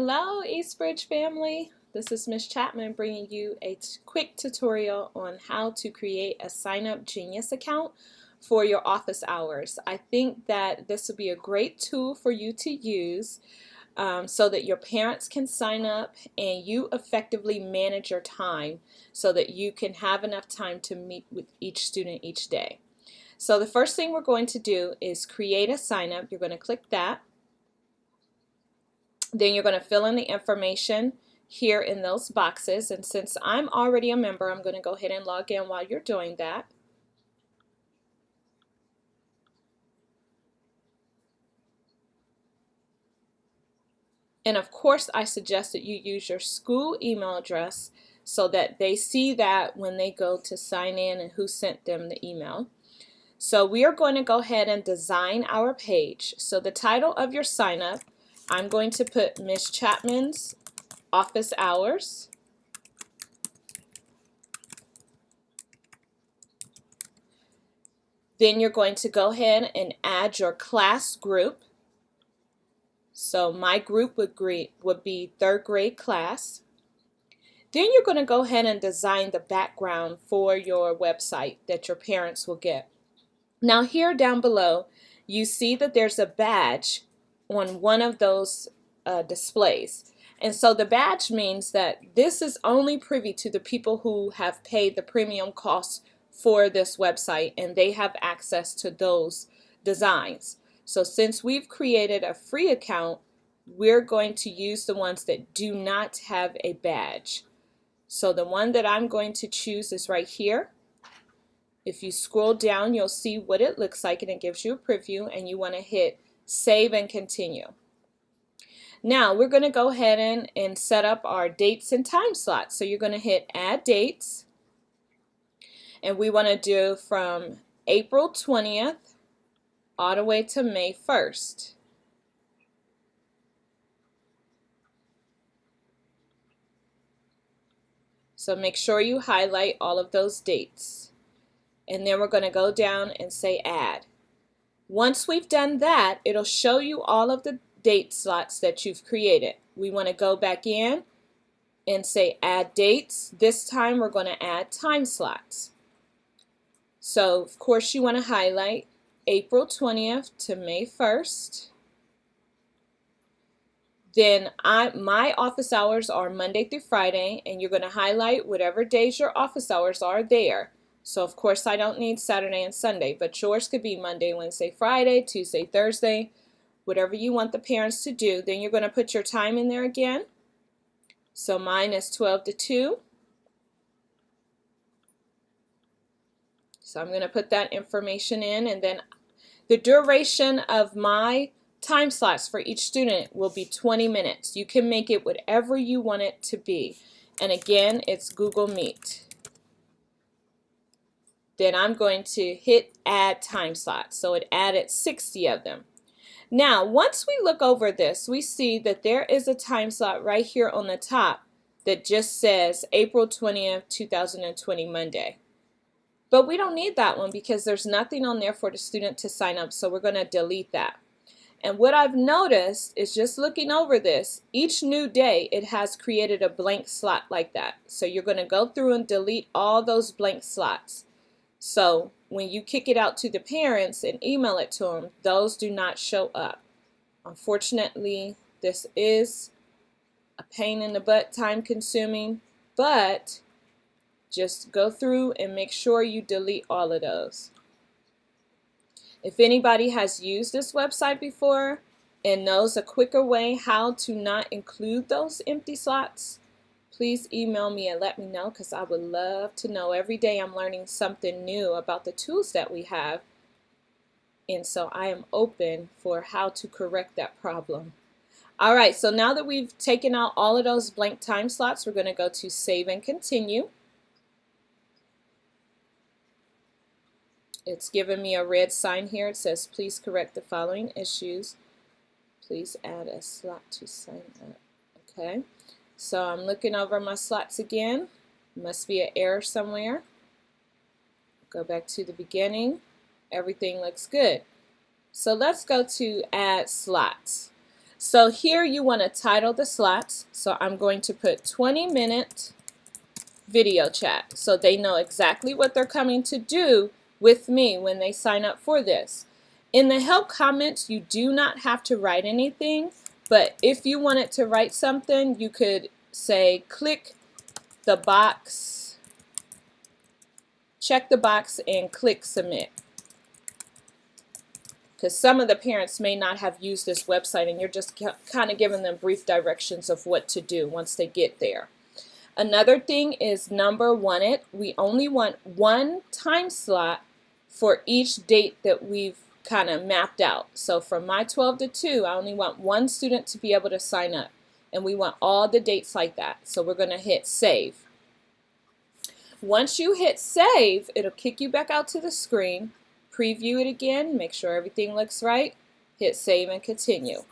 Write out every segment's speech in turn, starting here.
Hello, Eastbridge family. This is Miss Chattman bringing you a quick tutorial on how to create a Sign Up Genius account for your office hours. I think that this would be a great tool for you to use so that your parents can sign up and you effectively manage your time so that you can have enough time to meet with each student each day. So the first thing we're going to do is create a sign up. You're going to click that. Then you're going to fill in the information here in those boxes, and since I'm already a member, I'm going to go ahead and log in while you're doing that. And of course, I suggest that you use your school email address so that they see that when they go to sign in and who sent them the email. So we are going to go ahead and design our page. So the title of your sign up, I'm going to put Miss Chattman's Office Hours. Then you're going to go ahead and add your class group. So my group would be third grade class. Then you're going to go ahead and design the background for your website that your parents will get. Now here down below, you see that there's a badge on one of those displays. And so the badge means that this is only privy to the people who have paid the premium cost for this website, and they have access to those designs. So since we've created a free account, we're going to use the ones that do not have a badge. So the one that I'm going to choose is right here. If you scroll down, you'll see what it looks like, and it gives you a preview, and you want to hit Save and Continue. Now we're going to go ahead and set up our dates and time slots. So you're going to hit Add Dates, and we want to do from April 20th all the way to May 1st. So make sure you highlight all of those dates. And then we're going to go down and say Add. Once we've done that, it'll show you all of the date slots that you've created. We want to go back in and say Add Dates. This time we're going to add time slots. So of course you want to highlight April 20th to May 1st. Then my office hours are Monday through Friday, and you're going to highlight whatever days your office hours are there. So of course I don't need Saturday and Sunday, but yours could be Monday, Wednesday, Friday, Tuesday, Thursday, whatever you want the parents to do. Then you're going to put your time in there again. So mine is 12 to 2. So I'm going to put that information in, and then the duration of my time slots for each student will be 20 minutes. You can make it whatever you want it to be. And again, it's Google Meet. Then I'm going to hit Add Time Slots. So it added 60 of them. Now, once we look over this, we see that there is a time slot right here on the top that just says April 20th, 2020, Monday. But we don't need that one because there's nothing on there for the student to sign up, so we're going to delete that. And what I've noticed is just looking over this, each new day it has created a blank slot like that. So you're going to go through and delete all those blank slots. So when you kick it out to the parents and email it to them, those do not show up. Unfortunately, this is a pain in the butt, time consuming, but just go through and make sure you delete all of those. If anybody has used this website before and knows a quicker way how to not include those empty slots, please email me and let me know, because I would love to know. Every day I'm learning something new about the tools that we have, and so I am open for how to correct that problem. All right, so now that we've taken out all of those blank time slots, we're going to go to Save and Continue. It's giving me a red sign here. It says, please correct the following issues. Please add a slot to sign up. Okay, so I'm looking over my slots again. Must be an error somewhere. Go back to the beginning. Everything looks good. So let's go to Add Slots. So here you want to title the slots. So I'm going to put 20-minute video chat so they know exactly what they're coming to do with me when they sign up for this. In the help comments, you do not have to write anything, but if you wanted to write something, you could say click the box, check the box and click submit. Because some of the parents may not have used this website and you're just kind of giving them brief directions of what to do once they get there. Another thing is number wanted. We only want one time slot for each date that we've kind of mapped out. So from my 12 to 2, I only want one student to be able to sign up. And we want all the dates like that. So we're going to hit save. Once you hit save, it'll kick you back out to the screen. Preview it again, make sure everything looks right, hit save and continue.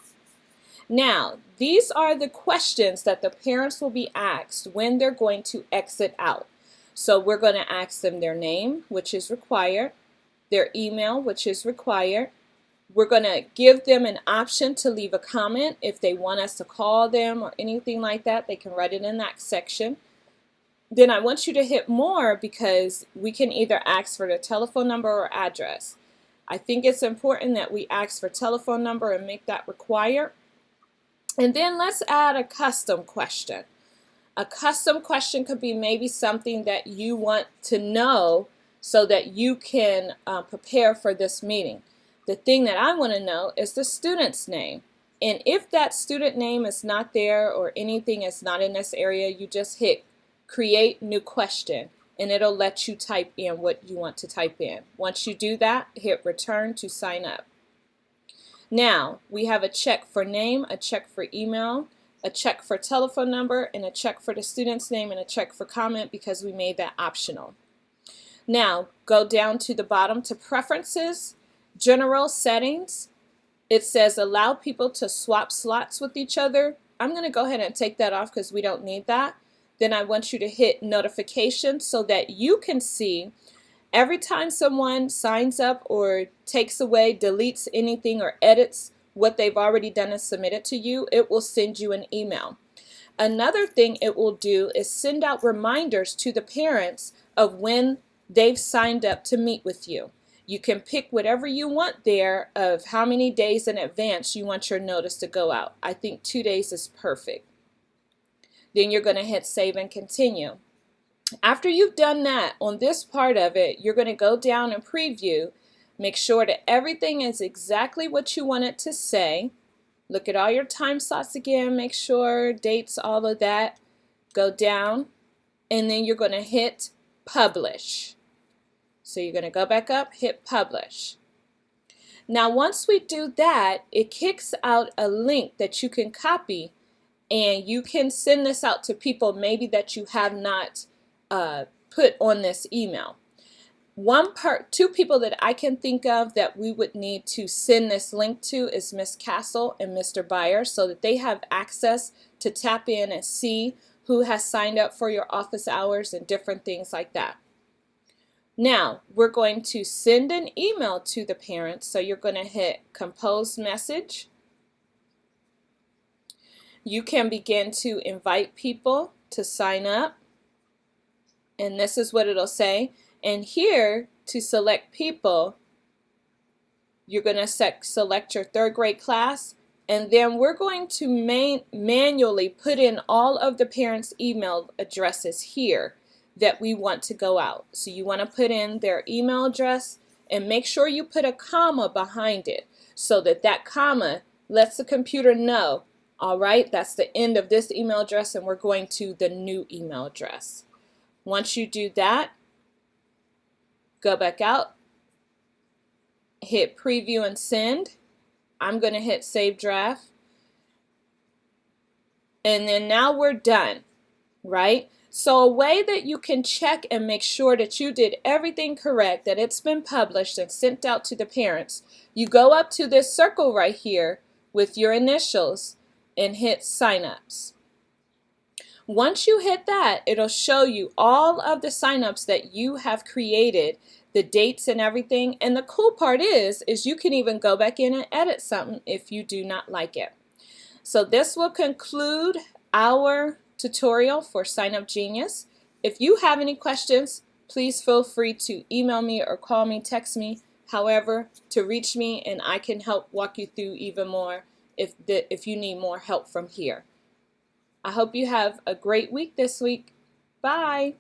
Now, these are the questions that the parents will be asked when they're going to exit out. So we're going to ask them their name, which is required, their email, which is required. We're going to give them an option to leave a comment. If they want us to call them or anything like that, they can write it in that section. Then I want you to hit more because we can either ask for the telephone number or address. I think it's important that we ask for telephone number and make that required. And then let's add a custom question. A custom question could be maybe something that you want to know so that you can prepare for this meeting. The thing that I want to know is the student's name. And if that student name is not there or anything is not in this area, you just hit create new question and it'll let you type in what you want to type in. Once you do that, hit return to sign up. Now we have a check for name, a check for email, a check for telephone number, and a check for the student's name and a check for comment because we made that optional. Now go down to the bottom to preferences, general settings. It says allow people to swap slots with each other. I'm going to go ahead and take that off because we don't need that. Then I want you to hit notifications so that you can see every time someone signs up or takes away, deletes anything or edits what they've already done and submitted to you, it will send you an email. Another thing it will do is send out reminders to the parents of when they've signed up to meet with you. You can pick whatever you want there of how many days in advance you want your notice to go out. I think 2 days is perfect. Then you're going to hit save and continue. After you've done that, on this part of it, you're going to go down and preview. Make sure that everything is exactly what you want it to say. Look at all your time slots again. Make sure dates, all of that. Go down, and then you're going to hit publish. So you're going to go back up, hit publish. Now, once we do that, it kicks out a link that you can copy. And you can send this out to people maybe that you have not put on this email. Two people that I can think of that we would need to send this link to is Miss Castle and Mr. Byer so that they have access to tap in and see who has signed up for your office hours and different things like that. Now, we're going to send an email to the parents. So you're going to hit compose message. You can begin to invite people to sign up. And this is what it'll say. And here, to select people, you're going to select your third grade class. And then we're going to manually put in all of the parents' email addresses here that we want to go out. So you want to put in their email address and make sure you put a comma behind it so that that comma lets the computer know, all right, that's the end of this email address and we're going to the new email address. Once you do that, go back out, hit preview and send. I'm going to hit save draft. And then now we're done, right? So a way that you can check and make sure that you did everything correct, that it's been published and sent out to the parents, you go up to this circle right here with your initials and hit signups. Once you hit that, it'll show you all of the signups that you have created, the dates and everything. And the cool part is you can even go back in and edit something if you do not like it. So this will conclude our tutorial for Sign Up Genius. If you have any questions, please feel free to email me or call me, text me, however, to reach me, and I can help walk you through even more if you need more help from here. I hope you have a great week this week. Bye.